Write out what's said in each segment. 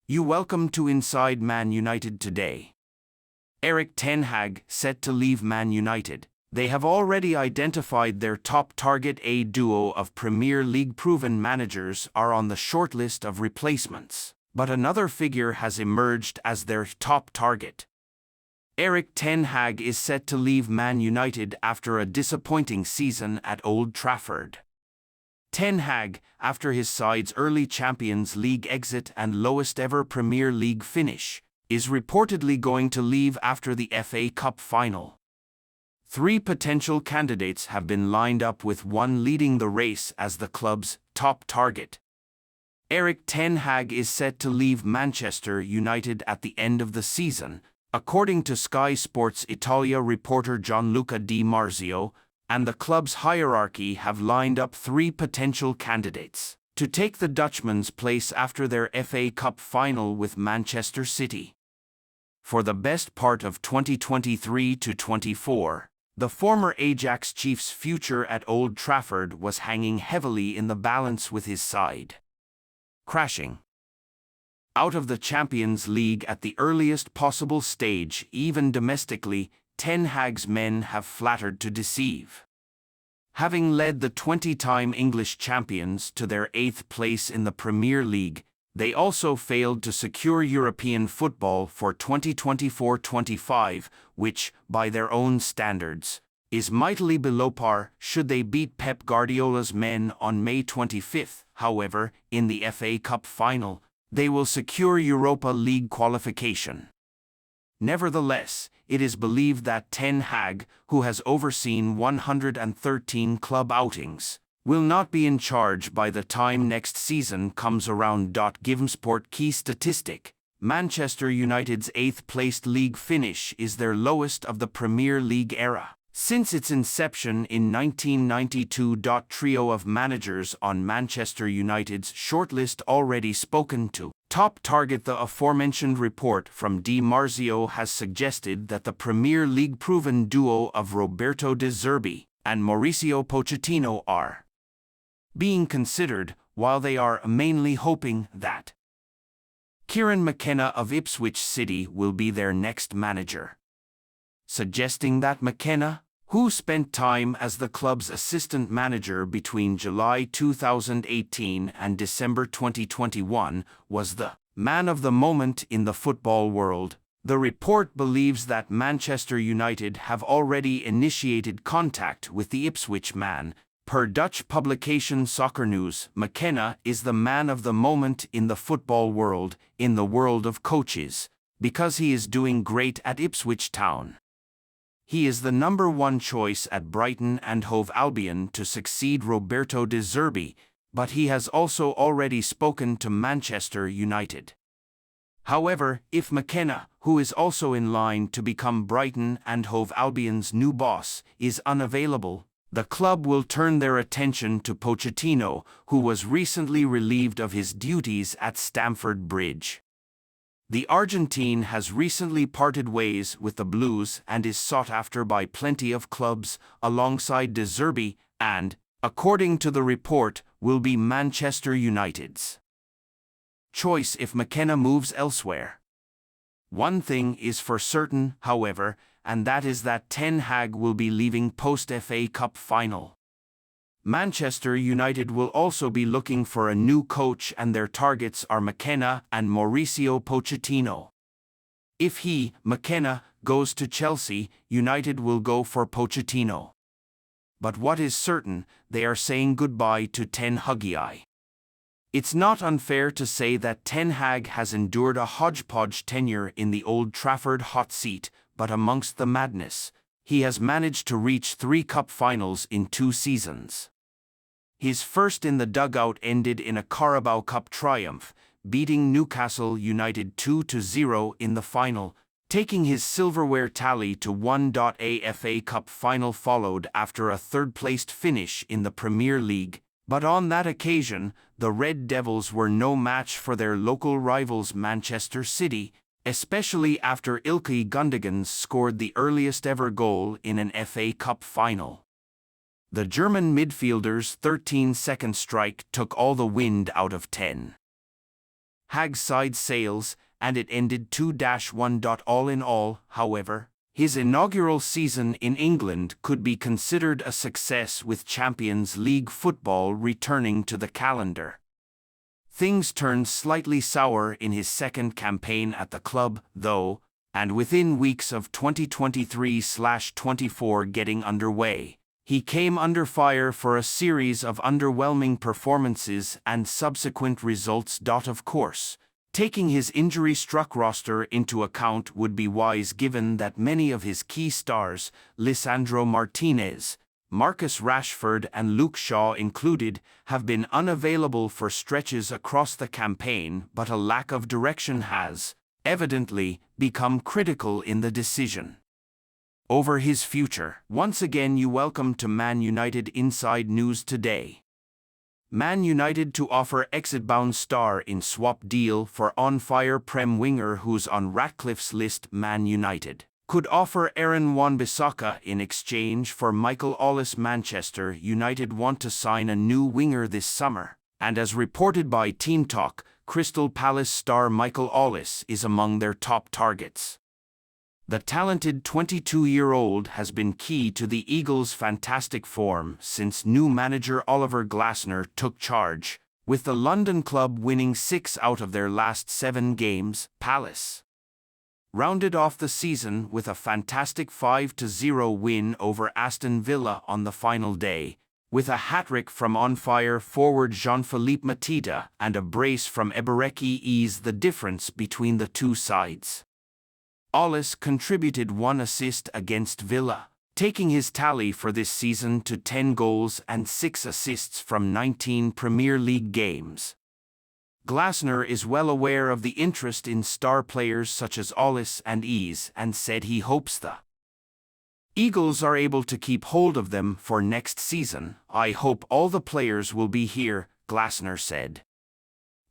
You welcome to Inside Man United today. Erik ten Hag set to leave Man United. They have already identified their top target. A duo of Premier League proven managers are on the shortlist of replacements, but another figure has emerged as their top target. Erik ten Hag is set to leave Man United after a disappointing season at Old Trafford. Ten Hag, after his side's early Champions League exit and lowest ever Premier League finish, is reportedly going to leave after the FA Cup final. 3 potential candidates have been lined up, with one leading the race as the club's top target. Erik ten Hag is set to leave Manchester United at the end of the season, according to Sky Sports Italia reporter Gianluca Di Marzio, and the club's hierarchy have lined up 3 potential candidates to take the Dutchman's place after their FA Cup final with Manchester City. For the best part of 2023 to 24, the former Ajax chief's future at Old Trafford was hanging heavily in the balance, with his side crashing out of the Champions League at the earliest possible stage. Even domestically, Ten Hag's men have flattered to deceive. Having led the 20-time English champions to their 8th place in the Premier League, they also failed to secure European football for 2024-25, which, by their own standards, is mightily below par. Should they beat Pep Guardiola's men on May 25, however, in the FA Cup final, they will secure Europa League qualification. Nevertheless, it is believed that Ten Hag, who has overseen 113 club outings, will not be in charge by the time next season comes around. Givesport key statistic: Manchester United's 8th-placed league finish is their lowest of the Premier League era since its inception in 1992. Trio of managers on Manchester United's shortlist already spoken to. Top target: the aforementioned report from Di Marzio has suggested that the Premier League proven duo of Roberto De Zerbi and Mauricio Pochettino are being considered, while they are mainly hoping that Kieran McKenna of Ipswich City will be their next manager, suggesting that McKenna, who spent time as the club's assistant manager between July 2018 and December 2021, was the man of the moment in the football world. The report believes that Manchester United have already initiated contact with the Ipswich man. Per Dutch publication Soccer News, McKenna is the man of the moment in the football world, in the world of coaches, because he is doing great at Ipswich Town. He is the number 1 choice at Brighton and Hove Albion to succeed Roberto De Zerbi, but he has also already spoken to Manchester United. However, if McKenna, who is also in line to become Brighton and Hove Albion's new boss, is unavailable, the club will turn their attention to Pochettino, who was recently relieved of his duties at Stamford Bridge. The Argentine has recently parted ways with the Blues and is sought after by plenty of clubs, alongside De Zerbi, and, according to the report, will be Manchester United's choice if McKenna moves elsewhere. One thing is for certain, however, and that is that Ten Hag will be leaving post-FA Cup final. Manchester United will also be looking for a new coach, and their targets are McKenna and Mauricio Pochettino. If he, McKenna, goes to Chelsea, United will go for Pochettino. But what is certain, they are saying goodbye to Ten Hagii. It's not unfair to say that Ten Hag has endured a hodgepodge tenure in the Old Trafford hot seat, but amongst the madness, he has managed to reach 3 cup finals in 2 seasons. His first in the dugout ended in a Carabao Cup triumph, beating Newcastle United 2-0 in the final, taking his silverware tally to 1. A FA Cup final followed after a 3rd-placed finish in the Premier League, but on that occasion, the Red Devils were no match for their local rivals Manchester City, especially after Ilkay Gundogan scored the earliest ever goal in an FA Cup final. The German midfielder's 13-second strike took all the wind out of Ten Hag's side sails, and it ended 2-1. All in all, however, his inaugural season in England could be considered a success with Champions League football returning to the calendar. Things turned slightly sour in his second campaign at the club, though, and within weeks of 2023/24 getting underway, he came under fire for a series of underwhelming performances and subsequent results. Of course, taking his injury-struck roster into account would be wise given that many of his key stars, Lisandro Martinez, Marcus Rashford and Luke Shaw included, have been unavailable for stretches across the campaign, but a lack of direction has, evidently, become critical in the decision over his future. Once again, you welcome to Man United Inside News today. Man United to offer exit-bound star in swap deal for on-fire Prem winger who's on Ratcliffe's list. Man United could offer Aaron Wan-Bissaka in exchange for Michael Ollis. Manchester United want to sign a new winger this summer, and as reported by Team Talk, Crystal Palace star Michael Ollis is among their top targets. The talented 22-year-old has been key to the Eagles' fantastic form since new manager Oliver Glasner took charge, with the London club winning 6 out of their last 7 games. Palace rounded off the season with a fantastic 5-0 win over Aston Villa on the final day, with a hat-trick from on-fire forward Jean-Philippe Mateta and a brace from Ebereki eased the difference between the two sides. Ollis contributed 1 assist against Villa, taking his tally for this season to 10 goals and 6 assists from 19 Premier League games. Glasner is well aware of the interest in star players such as Ollis and Ease and said he hopes the Eagles are able to keep hold of them for next season. I hope all the players will be here, Glasner said.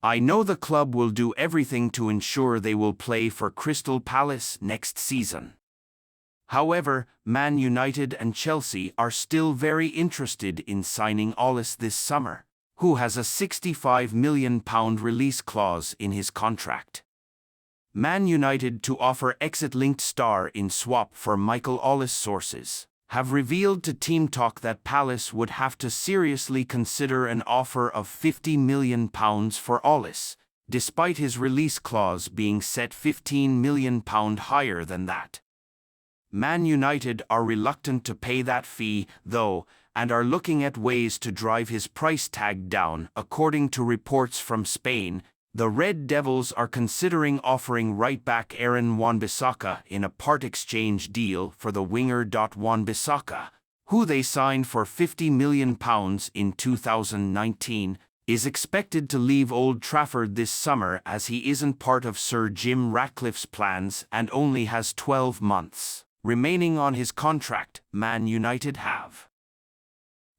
I know the club will do everything to ensure they will play for Crystal Palace next season. However, Man United and Chelsea are still very interested in signing Ollis this summer, who has a £65 million release clause in his contract. Man United to offer exit-linked star in swap for Michael Ollis. Sources have revealed to Team Talk that Palace would have to seriously consider an offer of £50 million for Ollis, despite his release clause being set £15 million higher than that. Man United are reluctant to pay that fee, though, and are looking at ways to drive his price tag down. According to reports from Spain, the Red Devils are considering offering right-back Aaron Wan-Bissaka in a part-exchange deal for the winger. Wan-Bissaka, who they signed for £50 million in 2019, is expected to leave Old Trafford this summer as he isn't part of Sir Jim Ratcliffe's plans and only has 12 months remaining on his contract. Man United have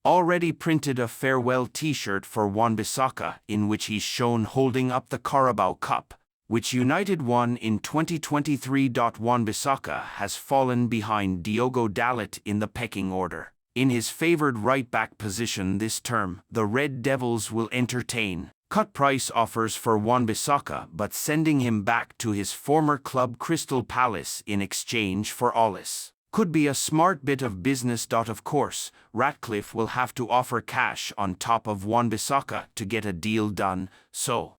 already printed a farewell t-shirt for Wan-Bissaka in which he's shown holding up the Carabao Cup, which United won in 2023. Wan-Bissaka has fallen behind Diogo Dalot in the pecking order. In his favoured right-back position this term, the Red Devils will entertain cut-price offers for Wan-Bissaka but sending him back to his former club Crystal Palace in exchange for Ollis could be a smart bit of business. Of course, Ratcliffe will have to offer cash on top of Wan-Bissaka to get a deal done, so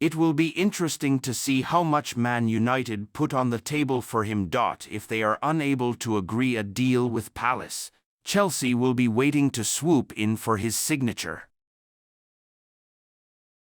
it will be interesting to see how much Man United put on the table for him. If they are unable to agree a deal with Palace, Chelsea will be waiting to swoop in for his signature.